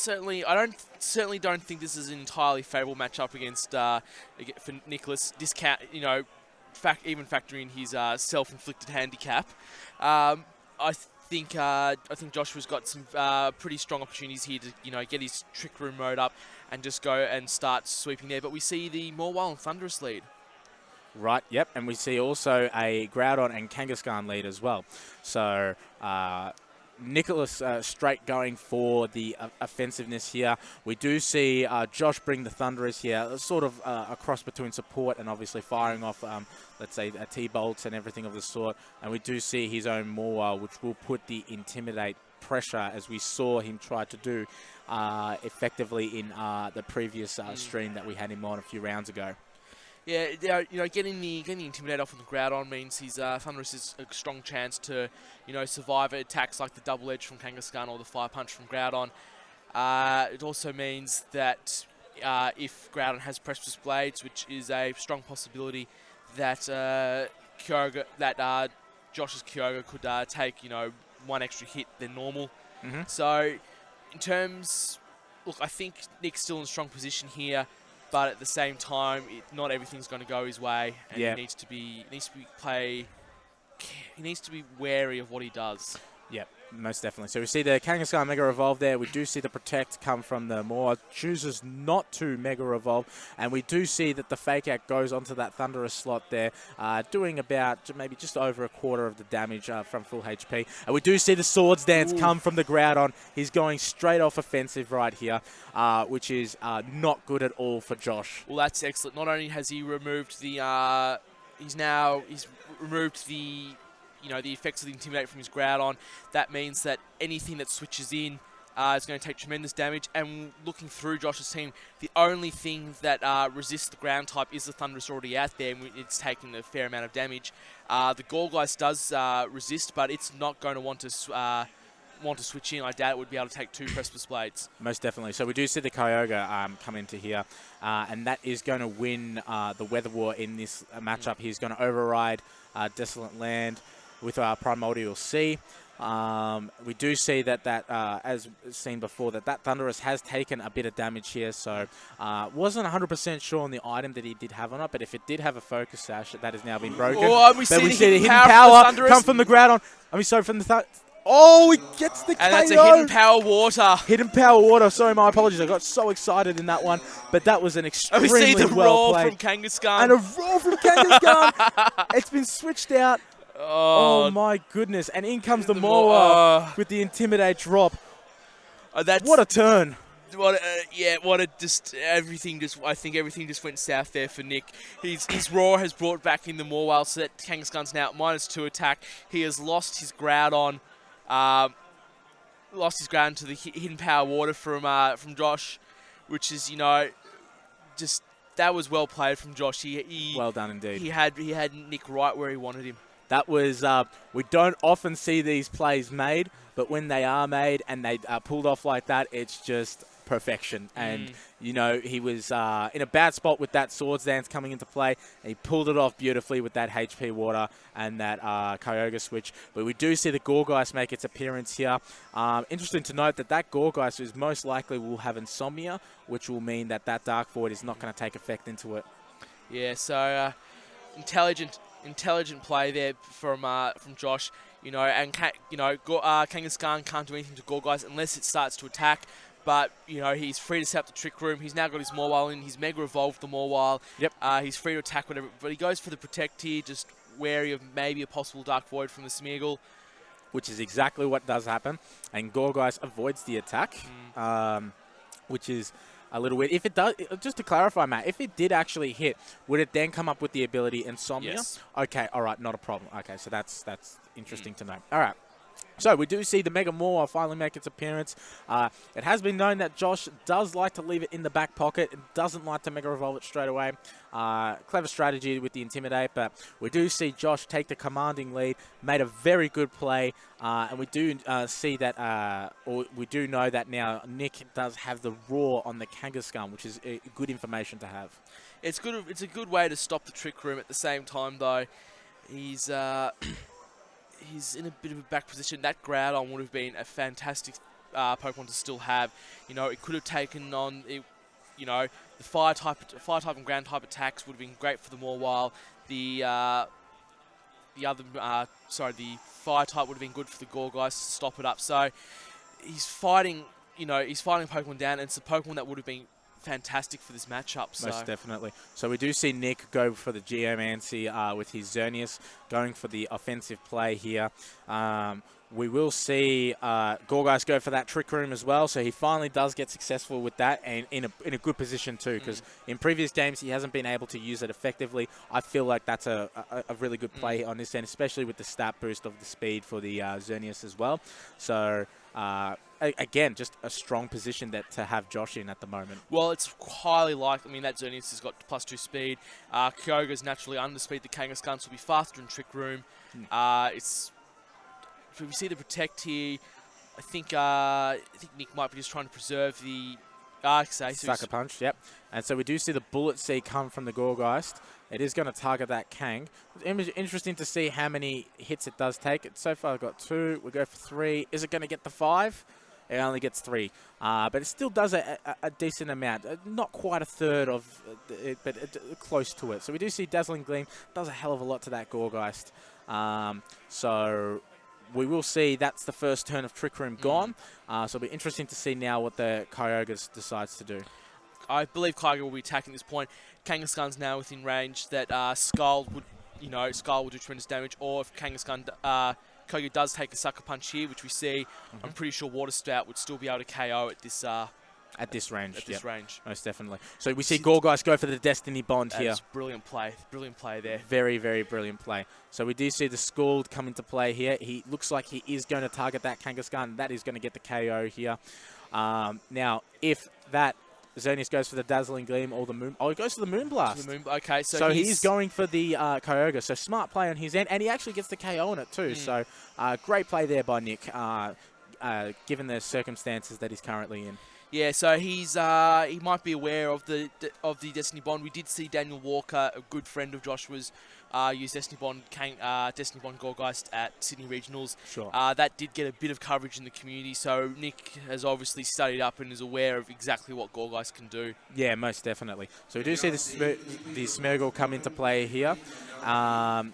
certainly, certainly don't think this is an entirely favourable matchup against for Nicholas. Discount, even factoring his self-inflicted handicap. I think Joshua's got some pretty strong opportunities here to get his trick room mode up and just go and start sweeping there. But we see the Morwell and Thunderous lead. Right, yep, and we see also a Groudon and Kangaskhan lead as well. So Nicholas straight going for the offensiveness here. We do see Josh bring the Thunderous here, sort of a cross between support and obviously firing off, let's say, T-bolts and everything of the sort. And we do see his own Morwell, which will put the Intimidate pressure, as we saw him try to do effectively in the previous stream that we had him on a few rounds ago. Yeah, getting the Intimidate off on the Groudon means his Thunderous is a strong chance to, survive attacks like the Double Edge from Kangaskhan or the Fire Punch from Groudon. It also means that if Groudon has Precipice Blades, which is a strong possibility, that Josh's Kyogre could take, one extra hit than normal. Mm-hmm. So, in terms, look, I think Nick's still in a strong position here. But at the same time, not everything's going to go his way, and he needs to be wary of what he does. Yep, most definitely. So we see the Kangaskhan Mega Evolve there. We do see the Protect come from the Maw. Chooses not to Mega Evolve. And we do see that the Fake Out goes onto that Thunderous slot there, doing about maybe just over a quarter of the damage from full HP. And we do see the Swords Dance come from the Groudon. He's going straight off offensive right here, which is not good at all for Josh. Well, that's excellent. Not only has he removed the... he's removed the effects of the Intimidate from his Groudon. That means that anything that switches in is going to take tremendous damage. And looking through Josh's team, the only thing that resists the ground type is the Thunderous already out there, and it's taking a fair amount of damage. The Goldgeist does resist, but it's not going to want to switch in. I doubt it would be able to take 2 Precipice Blades. Most definitely. So we do see the Kyogre come into here, and that is going to win the Weather War in this matchup. He's going to override Desolate Land with our Primordial Sea. We do see that as seen before, that Thunderous has taken a bit of damage here, so wasn't 100% sure on the item that he did have on it, but if it did have a Focus Sash, that has now been broken. Oh, we see the hidden power come from the Groudon. From the Oh, he gets the KO. And that's a Hidden Power Water. Hidden Power Water. Sorry, my apologies. I got so excited in that one. But that was an extremely well played. We see the roar from Kangaskhan. And a roar from Kangaskhan. It's been switched out. Oh, my goodness. And in comes the Morwell with the Intimidate drop. What a turn. I think everything just went south there for Nick. His roar has brought back in the Morwell, so that Kangaskhan's now at -2 attack. He has lost his Groudon. Lost his Groudon to the Hidden Power Water from Josh, which is, just, that was well played from Josh. He well done indeed. He had Nick right where he wanted him. That was, we don't often see these plays made, but when they are made and they are pulled off like that, it's just perfection. And, he was in a bad spot with that Swords Dance coming into play, and he pulled it off beautifully with that HP Water and that Kyogre switch. But we do see the Gourgeist make its appearance here. Interesting to note that Gourgeist is most likely will have Insomnia, which will mean that Dark Void is not going to take effect into it. Yeah, so intelligent play there from Josh, and Kangaskhan can't do anything to Gourgeist unless it starts to attack. But he's free to set up the Trick Room. He's now got his Morwell in. He's Mega Evolved the Morwell. Yep. He's free to attack whatever, but he goes for the Protect here, just wary of maybe a possible Dark Void from the Smeargle. Which is exactly what does happen, and Gourgeist avoids the attack, which is a little weird. If it does, just to clarify, Matt, if it did actually hit, would it then come up with the ability Insomnia? Yes. Okay, all right, not a problem. Okay, so that's interesting to know. All right. So we do see the Mega Morwell finally make its appearance. It has been known that Josh does like to leave it in the back pocket. It doesn't like to Mega Evolve it straight away. Clever strategy with the Intimidate, but we do see Josh take the commanding lead, made a very good play, and we do see that, or we do know that now Nick does have the Roar on the Kangaskhan, which is good information to have. It's good. It's a good way to stop the Trick Room. At the same time, though, he's in a bit of a back position. That Groudon would have been a fantastic Pokemon to still have. You know, it could have taken on, you know, the fire type and ground type attacks would have been great for the Mawile. The fire type would have been good for the Gorgeist to stop it up. So he's fighting, you know, he's fighting Pokemon down, and it's a Pokemon that would have been fantastic for this matchup. So. Most definitely. So we do see Nick go for the Geomancy with his Xerneas, going for the offensive play here. We will see Gorgeist go for that Trick Room as well, so he finally does get successful with that, and in a good position too, because in previous games he hasn't been able to use it effectively. I feel like that's a really good play on this end, especially with the stat boost of the speed for the Xerneas as well. So again, just a strong position to have Josh in at the moment. Well, it's highly likely. I mean, that Xerneas has got +2 speed. Kyogre's naturally under speed. The Kangaskhan will be faster in Trick Room. If we see the Protect here, I think Nick might be just trying to preserve the Sucker Punch, yep. And so we do see the Bullet Seed come from the Gorgeist. It is going to target that Kang. Interesting to see how many hits it does take. So far I've got 2. We go for 3. Is it going to get the 5? It only gets 3. But it still does a decent amount. Not quite a third of it, but close to it. So we do see Dazzling Gleam does a hell of a lot to that Gorgeist. So we will see that's the first turn of Trick Room gone. So it'll be interesting to see now what the Kyogre decides to do. I believe Kyogre will be attacking this point. Kangaskhan's now within range that Skull would, Skull will do tremendous damage. Or if Kangaskhan, Kyogre does take a Sucker Punch here, which we see, I'm pretty sure Water Spout would still be able to KO at this range. At this range. Most definitely. So we see Gorgeist go for the Destiny Bond here. Brilliant play. Brilliant play there. Very, very brilliant play. So we do see the Scald come into play here. He looks like he is going to target that Kangaskhan. That is going to get the KO here. Now, if that Xerneas goes for the Dazzling Gleam or the Moon... Oh, he goes for the Moonblast. Okay, so he's going for the Kyogre. So smart play on his end. And he actually gets the KO on it too. So great play there by Nick, given the circumstances that he's currently in. Yeah, so he might be aware of the Destiny Bond. We did see Daniel Walker, a good friend of Joshua's, use Destiny Bond Gorgeist at Sydney Regionals. Sure. That did get a bit of coverage in the community, so Nick has obviously studied up and is aware of exactly what Gorgeist can do. Yeah, most definitely. So we do see the Smeargle come into play here.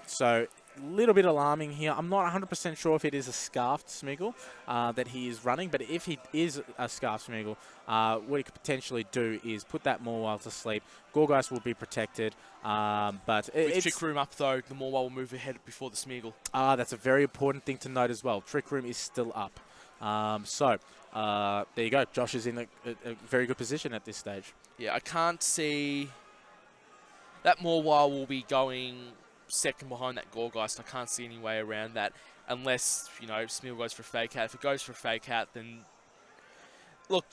So little bit alarming here. I'm not 100% sure if it is a Scarfed Smeargle that he is running, but if he is a Scarfed Smeargle, what he could potentially do is put that Mawile to sleep. Gorgeist will be protected, but with Trick Room up though, the Mawile will move ahead before the Smeargle. That's a very important thing to note as well. Trick Room is still up. There you go. Josh is in a very good position at this stage. Yeah, I can't see that Mawile will be going second behind that Gorgeist. I can't see any way around that unless, Smeargle goes for a Fake Out. If it goes for a Fake Out, then look,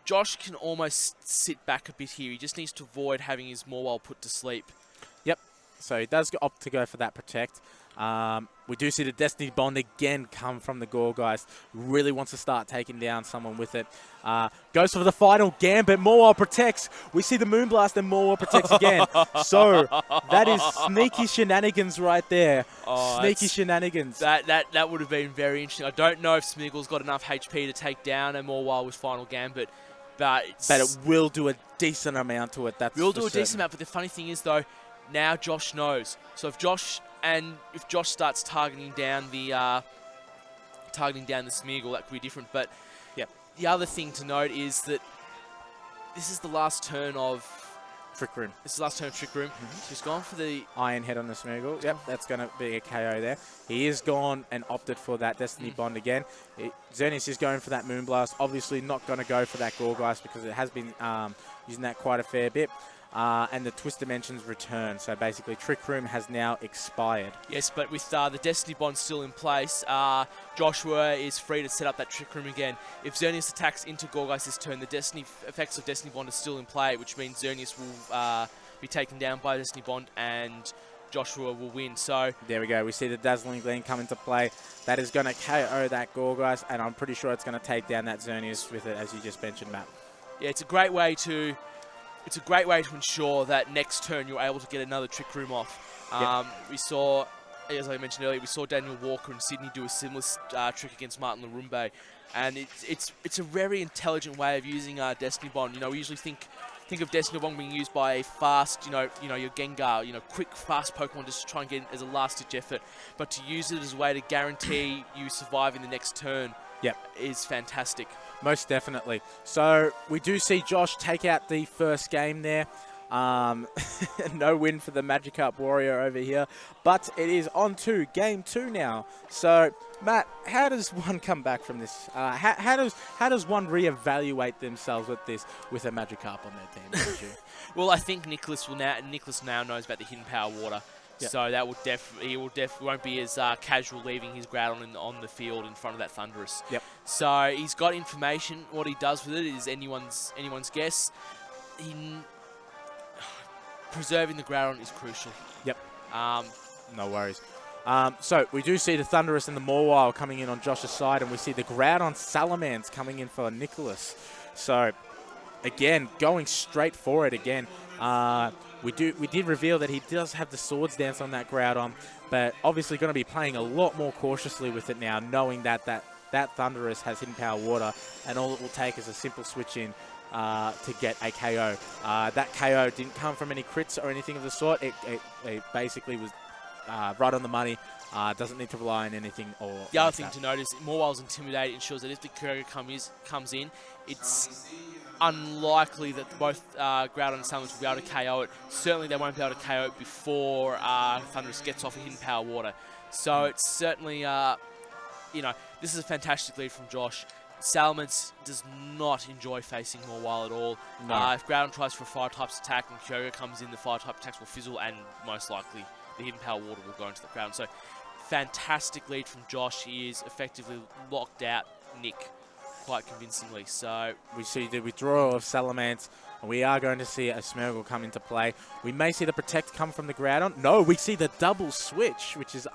Josh can almost sit back a bit here. He just needs to avoid having his Mawile put to sleep. Yep. So he does opt to go for that Protect. We do see the Destiny Bond again come from the Gorgeist. Really wants to start taking down someone with it. Goes for the final Gambit. Mawile protects. We see the Moonblast and Mawile protects again. So that is sneaky shenanigans right there. Sneaky shenanigans. That would have been very interesting. I don't know if Smeargle's got enough HP to take down a Mawile with final Gambit. But it will do a decent amount to it. Will do a decent amount. But the funny thing is, though, now Josh knows. So if Josh starts targeting down the Smeargle, that could be different. But the other thing to note is that this is the last turn of Trick Room. This is the last turn of Trick Room. He's gone for the Iron Head on the Smeargle. Yep, that's going to be a KO there. He is gone and opted for that Destiny Bond again. Xerneas is going for that Moonblast. Obviously not going to go for that Gorgeist because it has been using that quite a fair bit. And the Twist Dimensions return. So basically, Trick Room has now expired. Yes, but with the Destiny Bond still in place, Joshua is free to set up that Trick Room again. If Xerneas attacks into Gorgeist this turn, the effects of Destiny Bond are still in play, which means Xerneas will be taken down by Destiny Bond and Joshua will win. So there we go. We see the Dazzling Gleam come into play. That is going to KO that Gorgeist, and I'm pretty sure it's going to take down that Xerneas with it, as you just mentioned, Matt. Yeah, it's a great way to ensure that next turn you're able to get another Trick Room off. We saw as I mentioned earlier, we saw Daniel Walker in Sydney do a similar trick against Martin Larumbe, and it's a very intelligent way of using Destiny Bond. You know, we usually think of Destiny Bond being used by a fast, you know your Gengar, quick, fast Pokemon just to try and get in as a last-ditch effort, but to use it as a way to guarantee you survive in the next turn. Yep. Is fantastic. Most definitely. So we do see Josh take out the first game there. No win for the Magikarp Warrior over here, but it is on to game 2 now. So Matt, how does one come back from this? How does one reevaluate themselves with a Magikarp on their team? Don't you? Well, I think Nicholas now knows about the hidden power water. Yep. So that will he won't be as casual leaving his Groudon on the field in front of that Thundurus. Yep. So he's got information. What he does with it is anyone's guess. Preserving the Groudon is crucial. Yep. No worries. So we do see the Thundurus and the Mawile coming in on Josh's side, and we see the Groudon Salamence coming in for Nicholas. So again, going straight for it again. We did reveal that he does have the Swords Dance on that Groudon, but obviously going to be playing a lot more cautiously with it now, knowing that Thundurus has Hidden Power Water, and all it will take is a simple switch in to get a KO. That KO didn't come from any crits or anything of the sort. It basically was right on the money. Doesn't need to rely on anything. Or the other thing to note is Mawile's Intimidate ensures that if the Kyogre comes in, it's unlikely that both Groudon and Salamence will be able to KO it. Certainly they won't be able to KO it before Thundurus gets off a Hidden Power Water. So it's certainly, this is a fantastic lead from Josh. Salamence does not enjoy facing Mawile at all. No. If Groudon tries for a Fire type's attack and Kyogre comes in, the Fire type attacks will fizzle, and most likely the Hidden Power Water will go into the Groudon. So fantastic lead from Josh. He is effectively locked out Nick quite convincingly. So we see the withdrawal of Salamence, and we are going to see a Smeargle come into play. We may see the Protect come from the Groudon. No, we see the double switch, which is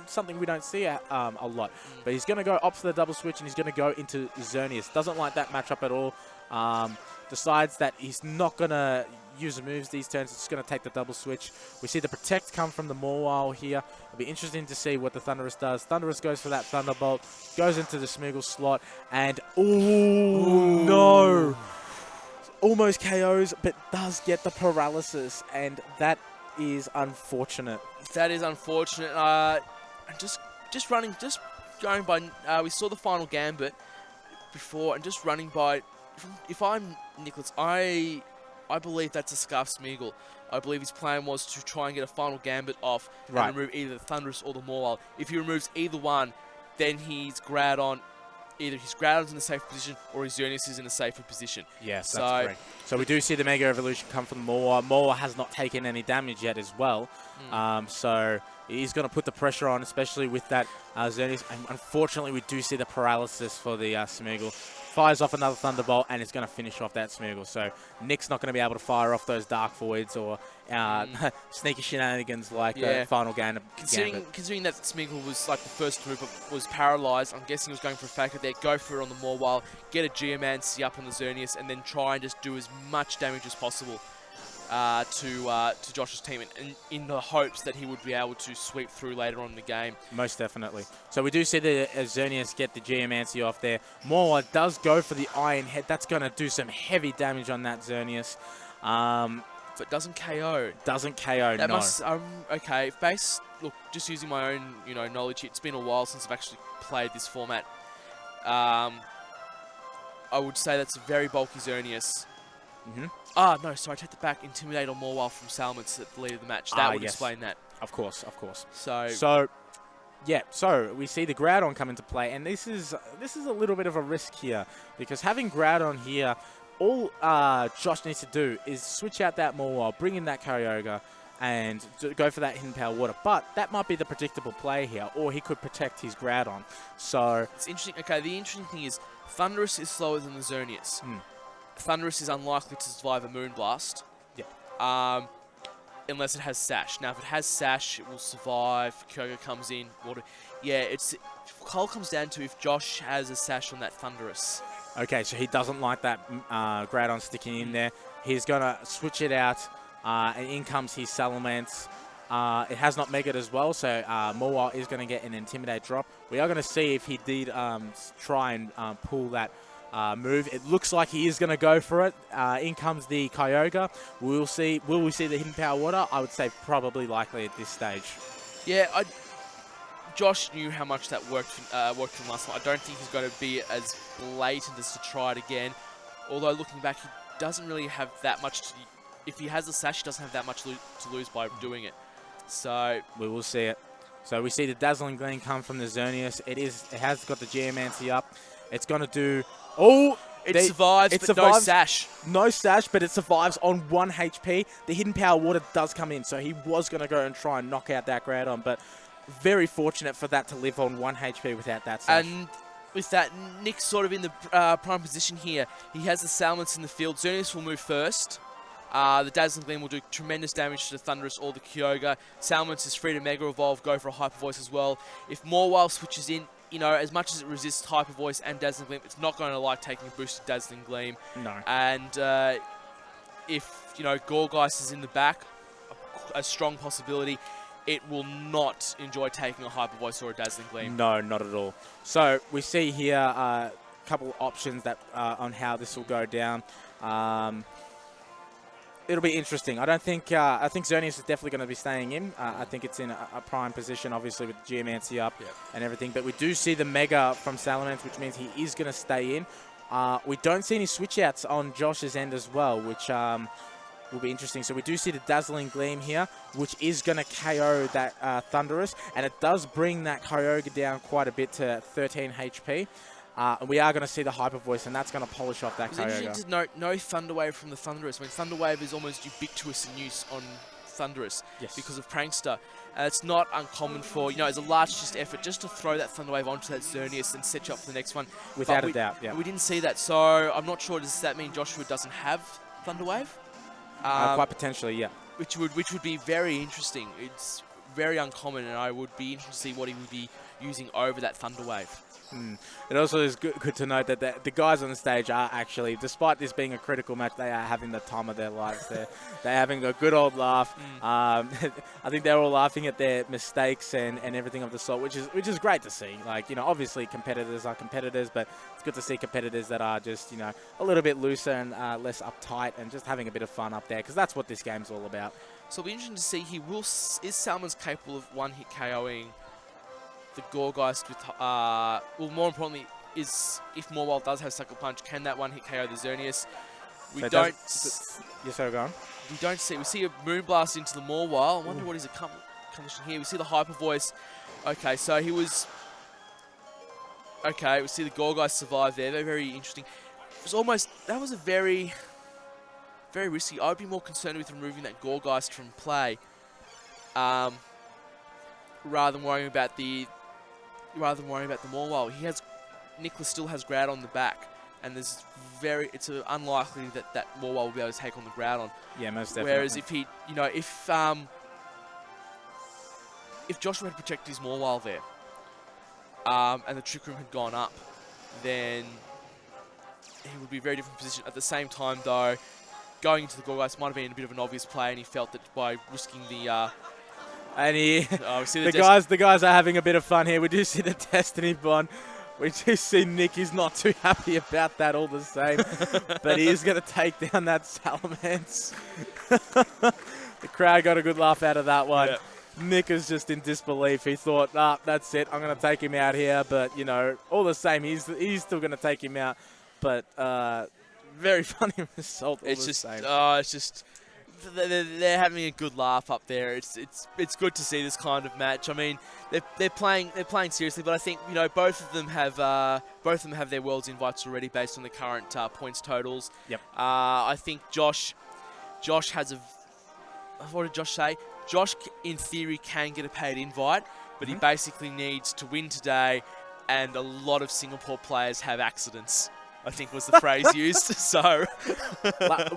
something we don't see a lot. But he's going to go opt for the double switch, and he's going to go into Xerneas. Doesn't like that matchup at all. Decides that he's not going to use the moves these turns. It's going to take the double switch. We see the Protect come from the Mawile here. It'll be interesting to see what the Thundurus does. Thundurus goes for that Thunderbolt, goes into the Smeargle slot, and ooh, no! Almost KOs, but does get the paralysis, and that is unfortunate. That is unfortunate. Just going by. We saw the final Gambit before, and just running by. If I'm Nicholas, I believe that's a Scarf Smeargle. I believe his plan was to try and get a final Gambit off and remove either the Thundurus or the Mawile. If he removes either one, then he's Groudon. Either his Groudon's in a safe position or his Xerneas is in a safer position. Yes, that's correct. So we do see the Mega Evolution come from Mawile. Mawile has not taken any damage yet as well. So he's going to put the pressure on, especially with that Xerneas. And unfortunately, we do see the paralysis for the Smeargle. Fires off another Thunderbolt, and it's going to finish off that Smeargle. So Nick's not going to be able to fire off those Dark Voids or sneaky shenanigans like final Gambit. Considering that Smeargle was like the first move was paralysed, I'm guessing he was going for a Faker there, go for it on the Mawile, get a Geomancy up on the Xerneas, and then try and just do as much damage as possible to Josh's team, and in the hopes that he would be able to sweep through later on in the game. Most definitely. So we do see the Xerneas get the Geomancy off there. Mawile does go for the Iron Head. That's going to do some heavy damage on that Xerneas. But doesn't KO. Doesn't KO, that no. Okay, look, just using my own, knowledge here, it's been a while since I've actually played this format. I would say that's a very bulky Xerneas. No, sorry, I take that back. Intimidate on Mawile from Salamence at the lead of the match. That would explain that. Of course, of course. So we see the Groudon come into play, and this is a little bit of a risk here, because having Groudon here, all Josh needs to do is switch out that Mawile, bring in that Kyogre, and go for that Hidden Power Water. But that might be the predictable play here, or he could protect his Groudon. So it's interesting. Okay, the interesting thing is Thundurus is slower than the Xerneas. Thundurus is unlikely to survive a Moonblast. Unless it has Sash. Now, if it has Sash, it will survive. Kyogre comes in. Water. Yeah, Cole comes down to if Josh has a Sash on that Thundurus. Okay, so he doesn't like that Groudon sticking in there. He's going to switch it out, and in comes his Salamence. It has not megaed as well, so Morwell is going to get an Intimidate drop. We are going to see if he did try and pull that move. It looks like he is going to go for it. In comes the Kyogre. We'll see. Will we see the Hidden Power Water? I would say probably likely at this stage. Yeah, Josh knew how much that worked for him last time. I don't think he's going to be as blatant as to try it again. Although looking back, he doesn't really have that much to... If he has a sash, he doesn't have that much to lose by doing it. So... We will see it. So we see the Dazzling Gleam come from the Xerneas. It has got the Geomancy up. It's going to do... Oh! It survives, but no sash. No sash, but it survives on 1 HP. The Hidden Power Water does come in, so he was going to go and try and knock out that Groudon, but very fortunate for that to live on 1 HP without that sash. And with that, Nick's sort of in the prime position here. He has the Salamence in the field. Xerneas will move first. The Dazzling Gleam will do tremendous damage to the Thundurus or the Kyogre. Salamence is free to Mega Evolve, go for a Hyper Voice as well. If Morwell switches in, you know, as much as it resists Hyper Voice and Dazzling Gleam, it's not going to like taking a boosted Dazzling Gleam. No. And if, you know, Gourgeist is in the back, a strong possibility, it will not enjoy taking a Hyper Voice or a Dazzling Gleam. No, not at all. So we see here a couple of options that on how this will go down. It'll be interesting. I think Xerneas is definitely going to be staying in. I think it's in a prime position, obviously, with Geomancy up and everything. But we do see the Mega from Salamence, which means he is going to stay in. We don't see any switch-outs on Josh's end as well, which will be interesting. So we do see the Dazzling Gleam here, which is going to KO that Thundurus. And it does bring that Kyogre down quite a bit to 13 HP. We are going to see the Hyper Voice, and that's going to polish off that Kyogre. It's interesting to note, no Thunder Wave from the Thundurus. I mean, Thunder Wave is almost ubiquitous in use on Thundurus because of Prankster. It's not uncommon for, you know, as a large effort just to throw that Thunder Wave onto that Xerneas and set you up for the next one. Without a doubt, yeah. We didn't see that, so I'm not sure. Does that mean Joshua doesn't have Thunder Wave? Quite potentially, yeah. Which would be very interesting. It's very uncommon, and I would be interested to see what he would be using over that Thunder Wave. It also is good to note that the guys on the stage are actually, despite this being a critical match, they are having the time of their lives. They're having a good old laugh. I think they're all laughing at their mistakes and everything of the sort, which is great to see. Like, you know, obviously competitors are competitors, but it's good to see competitors that are just, you know, a little bit looser and less uptight and just having a bit of fun up there, because that's what this game's all about. So it'll be interesting to see is Salamence capable of one-hit KOing the Gourgeist with, well, more importantly, is if Morwell does have Sucker Punch, can that one hit KO the Xerneas? We don't see a Moonblast into the Morwell. I wonder what his accomplishing here. We see the Hyper Voice. Okay, so he was... Okay, we see the Gourgeist survive there. They're very interesting. It was almost... That was a very risky. I would be more concerned with removing that Gourgeist from play. Rather than worrying about the Morwell. Nicholas still has Groudon on the back, and it's unlikely that Morwell will be able to take on the Groudon. Yeah, most definitely. Whereas if he, you know, if Joshua had protected his Morwell there, and the Trick Room had gone up, then he would be a very different position. At the same time, though, going into the Gourgeist might have been a bit of an obvious play, and he felt that by risking the and he, the guys are having a bit of fun here. We do see the Destiny Bond. We do see Nick. He's not too happy about that all the same. But he is going to take down that Salamence. The crowd got a good laugh out of that one. Yeah. Nick is just in disbelief. He thought, that's it. I'm going to take him out here. But, you know, all the same, he's still going to take him out. But very funny result all the same. It's just... They're having a good laugh up there. It's good to see this kind of match. I mean, they're playing seriously, but I think, you know, both of them have their Worlds invites already based on the current points totals. Yep. I think Josh has a... What did Josh say? Josh, in theory, can get a paid invite, but he basically needs to win today, and a lot of Singapore players have accidents, I think was the phrase used. So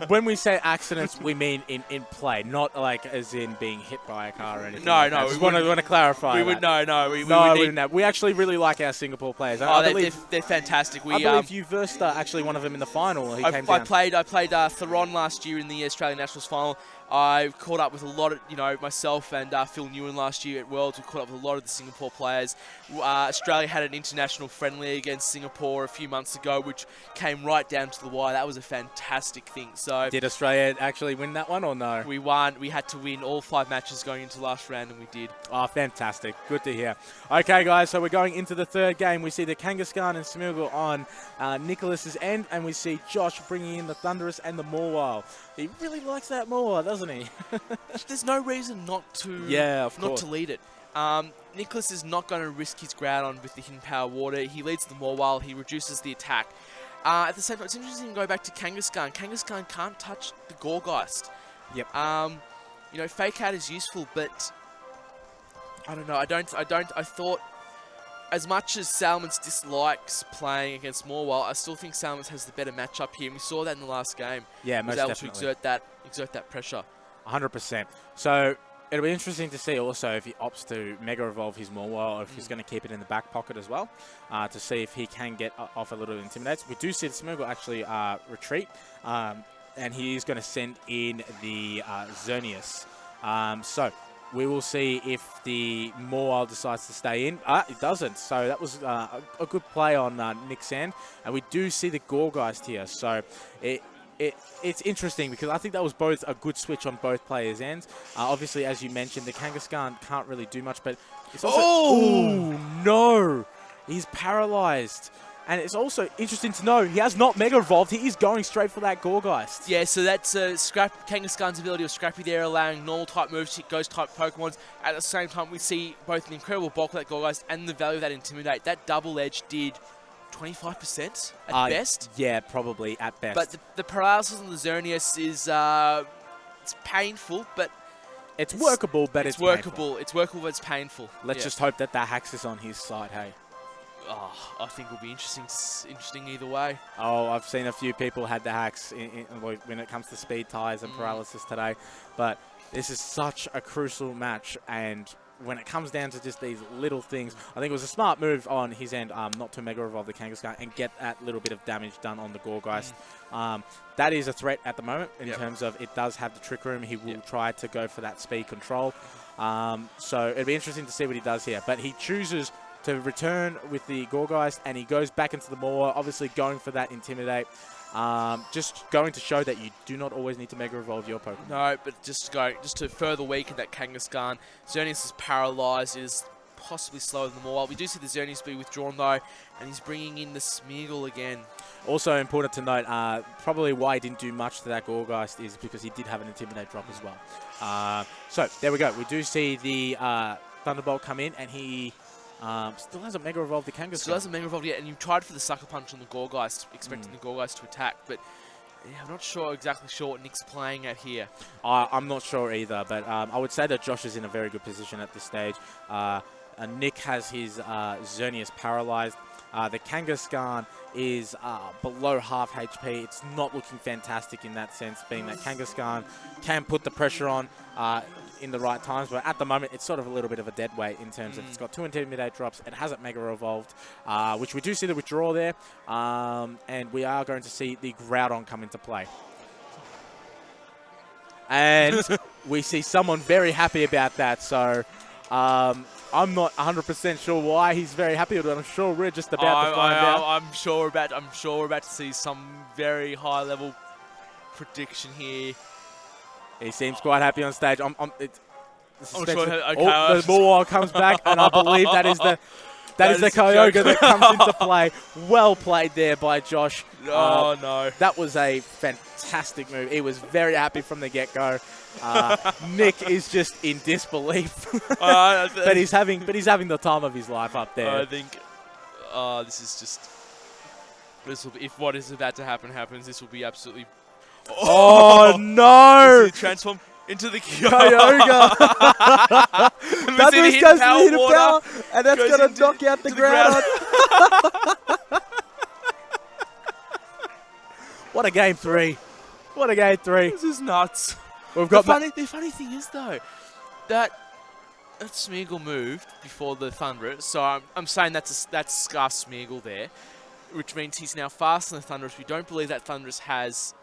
when we say accidents, we mean in play, not like as in being hit by a car or anything. No, like no. We want to clarify. We would no. We actually really like our Singapore players. They're fantastic. I believe you versed actually one of them in the final. I played Theron last year in the Australian Nationals final. I caught up with a lot of, myself and Phil Newen last year at Worlds. We caught up with a lot of the Singapore players. Australia had an international friendly against Singapore a few months ago, which came right down to the wire. That was a fantastic thing. So Did Australia actually win that one or no? we won. We had to win all 5 matches going into last round, and we did. Oh, fantastic. Good to hear. Okay, guys, so we're going into the third game. We see the Kangaskhan and Smeagol on Nicholas's end, and we see Josh bringing in the Thunderous and the Morwile. He really likes that Morwile, doesn't he? There's no reason not to not to lead it. Nicholas is not going to risk his Groudon with the Hidden Power Water. He leads the Morwile. He reduces the attack. At the same time, it's interesting to go back to Kangaskhan. Kangaskhan can't touch the Gourgeist. Yep. Fake Out is useful, but I don't know. I thought, as much as Salmons dislikes playing against Morwile, I still think Salmons has the better matchup here. And we saw that in the last game. Yeah, most definitely. He was able to exert that pressure. 100%. So it'll be interesting to see also if he opts to Mega Evolve his Morwile or if he's going to keep it in the back pocket as well to see if he can get off a little Intimidates. We do see the Smeagol actually retreat, and he is going to send in the Xerneas. So we will see if the Morwile decides to stay in. It doesn't. So that was a good play on Nick's end. And we do see the Gourgeist here. So it's interesting because I think that was both a good switch on both players' ends. Obviously, as you mentioned, the Kangaskhan can't really do much, but it's also... Oh, no! He's paralyzed. And it's also interesting to know he has not Mega Evolved. He is going straight for that Gourgeist. Yeah, so that's Kangaskhan's ability of Scrappy there, allowing normal type moves to hit ghost type Pokemons. At the same time, we see both an incredible bulk of that Gourgeist and the value of that Intimidate. That double edge did 25% at best. Yeah, probably at best. But the paralysis on the Xerneas is it's painful, but it's workable. But it's workable. Painful. It's workable, but it's painful. Let's just hope that Hax is on his side. Hey. Oh, I think it'll be interesting either way. Oh, I've seen a few people had the Hax when it comes to speed ties and paralysis today. But this is such a crucial match, and when it comes down to just these little things, I think it was a smart move on his end not to Mega Evolve the Kangaskhan and get that little bit of damage done on the Gourgeist. That is a threat at the moment in terms of it does have the Trick Room. He will try to go for that speed control. So it'll be interesting to see what he does here. But he chooses to return with the Gourgeist, and he goes back into the Maw, obviously going for that Intimidate. Just going to show that you do not always need to Mega Evolve your Pokemon. No, but just to further weaken that Kangaskhan. Xerneas is paralyzed. It is possibly slower than the Morwile. We do see the Xerneas be withdrawn though, and he's bringing in the Smeagol again. Also important to note, probably why he didn't do much to that Gourgeist is because he did have an Intimidate drop as well. So there we go. We do see the Thunderbolt come in, and he still hasn't Mega Evolved the Kangaskhan. Still hasn't Mega Evolved yet, and you tried for the Sucker Punch on the Gourgeist, expecting the Gourgeist to attack, but yeah, I'm not exactly sure what Nick's playing at here. I'm not sure either, but I would say that Josh is in a very good position at this stage. Nick has his Xerneas paralyzed. The Kangaskhan is below half HP. It's not looking fantastic in that sense, being that Kangaskhan can put the pressure on in the right times, but at the moment it's sort of a little bit of a dead weight in terms of it's got 2 Intimidate drops, it hasn't Mega Evolved, which we do see the withdrawal there, and we are going to see the Groudon come into play. And we see someone very happy about that, so I'm not 100% sure why he's very happy, but I'm sure we're just about to find out. I'm sure we're about to see some very high level prediction here. He seems quite happy on stage. The Okay, Morwile comes back, and I believe that is the Kyogre that comes into play. Well played there by Josh. Oh, no. That was a fantastic move. He was very happy from the get-go. Nick is just in disbelief. but he's having the time of his life up there. I think this is just... if what is about to happens, this will be absolutely... Oh, no! Transform into the Kyogre. That moves goes to the Hidden Power, and that's going to knock out the Groudon. What a game 3. What a game 3. This is nuts. We've got the funny thing is, though, that Smeagol moved before the Thunderous, so I'm saying that's Scarf Smeagol there, which means he's now faster than the Thunderous. We don't believe that Thunderous has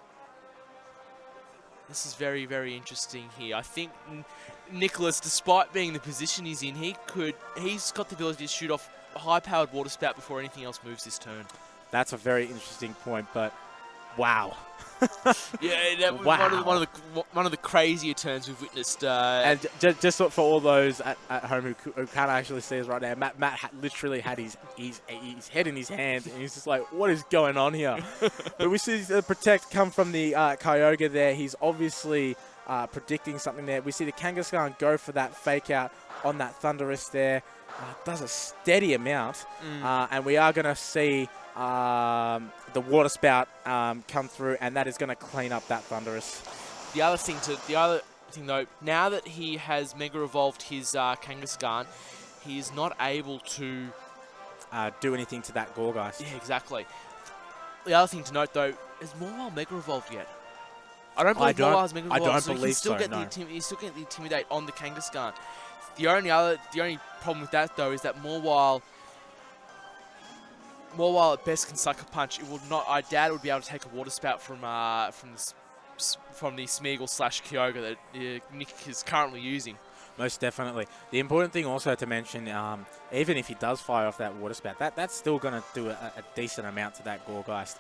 This is very, very interesting here. I think Nicholas, despite being in the position he's in, he's got the ability to shoot off a high-powered water spout before anything else moves this turn. That's a very interesting point, but wow. Yeah, that was Wow. one of the crazier turns we've witnessed. And just for all those at home who can't actually see us right now, Matt literally had his head in his hands, and he's just like, what is going on here? But we see the Protect come from the Kyogre there. He's obviously predicting something there. We see the Kangaskhan go for that fake out on that Thunderous there. Does a steady amount, and we are going to see the Water Spout come through, and that is going to clean up that Thunderous. The other thing though, now that he has Mega Evolved his Kangaskhan, he is not able to Do anything to that Gorgeist. Yeah, exactly. The other thing to note though, is Mawile Mega Evolved yet? I don't believe Mawile has Mega I Evolved, don't so believe you still so, get no. you still get the Intimidate on the Kangaskhan. The only problem with that though is that Mawile at best can Sucker Punch. It would not. I doubt it would be able to take a Water Spout from the Smeagol / Kyogre that Nick is currently using. Most definitely. The important thing also to mention, even if he does fire off that Water Spout, that's still going to do a decent amount to that Gorgeist.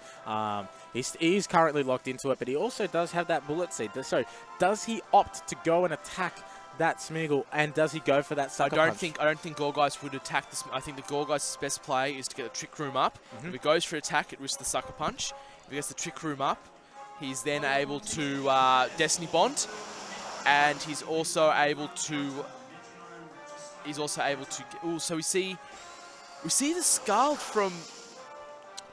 He's currently locked into it, but he also does have that Bullet Seed. So does he opt to go and attack that Smeagol, and does he go for that Sucker Punch? I don't think Gorgeist would attack this. I think the Gorgeist's best play is to get the Trick Room up. If he goes for attack, it risks the Sucker Punch. If he gets the Trick Room up, he's then able to Destiny Bond, and he's also able to. Oh, so we see the Scald from.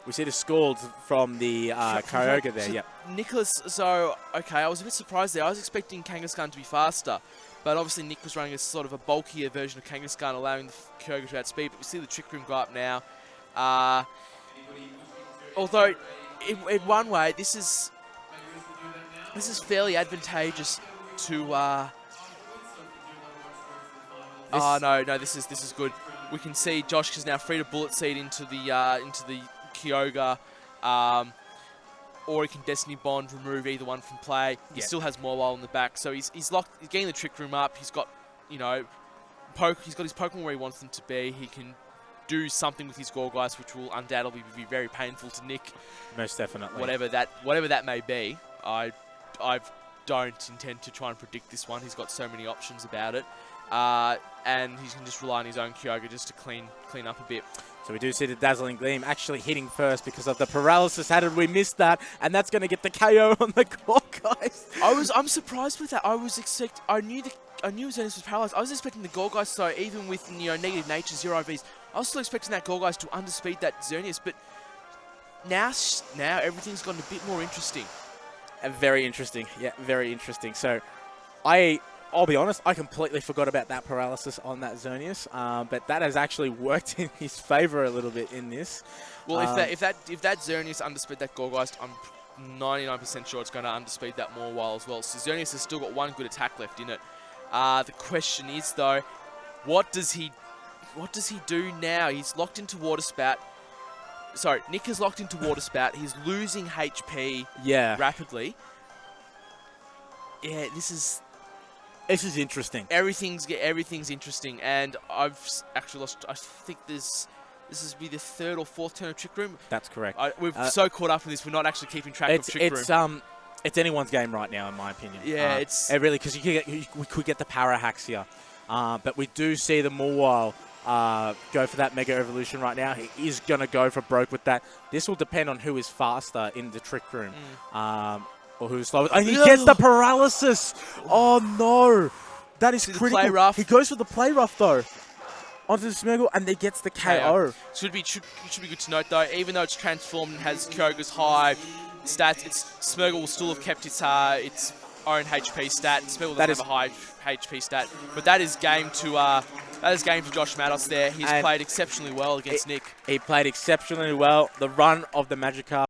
We see the Scald from the Kyogre there. Yep. Nicholas. So okay, I was a bit surprised there. I was expecting Kangaskhan to be faster. But obviously Nick was running a sort of a bulkier version of Kangaskhan, allowing the Kyogre to outspeed. But we see the Trick Room go up now. Although, in one way, this is fairly advantageous to. No, this is good. We can see Josh is now free to Bullet Seed into the Kyogre. Or he can Destiny Bond, remove either one from play. He still has Mawile in the back, so he's locked. He's getting the Trick Room up. He's got, he's got his Pokemon where he wants them to be. He can do something with his Gorgeist, which will undoubtedly be very painful to Nick. Most definitely. Whatever that may be, I don't intend to try and predict this one. He's got so many options about it, and he can just rely on his own Kyogre just to clean up a bit. So we do see the Dazzling Gleam actually hitting first because of the paralysis. How did we miss that? And that's going to get the KO on the Gorgeist. I'm surprised with that. I knew Xerneas was paralyzed. I was expecting the Gorgeist, so even with negative nature, 0 IVs, I was still expecting that Gorgeist to underspeed that Xerneas. But now everything's gotten a bit more interesting. Very interesting. Yeah, very interesting. So I'll be honest, I completely forgot about that paralysis on that Xerneas, but that has actually worked in his favor a little bit in this. Well, if that Xerneas underspeed that Gorgeist, I'm 99% sure it's going to underspeed that Mawile as well. So Xerneas has still got one good attack left in it. The question is though, what does he do now? He's locked into Water Spout. Sorry, Nick is locked into Water Spout. He's losing HP rapidly. Yeah, this is interesting. Everything's interesting, and I've actually lost. I think this is be the third or fourth turn of Trick Room. That's correct. We've so caught up in this, we're not actually keeping track of Trick Room. It's anyone's game right now, in my opinion. Yeah, it really, because we could get the Para Hacks here, but we do see the Mawile go for that Mega Evolution right now. He is going to go for broke with that. This will depend on who is faster in the Trick Room. Or who's slower. And he gets the paralysis. Oh no. That is critical. Play rough. He goes for the play rough though. Onto the Smeagol, and he gets the KO. Should be good to note though, even though it's transformed and has Kyogre's high stats, Smeagol will still have kept its own HP stat. Smeagol doesn't have a high HP stat. But that is game to Josh Matos there. He's played exceptionally well against Nick. He played exceptionally well. The run of the Magikarp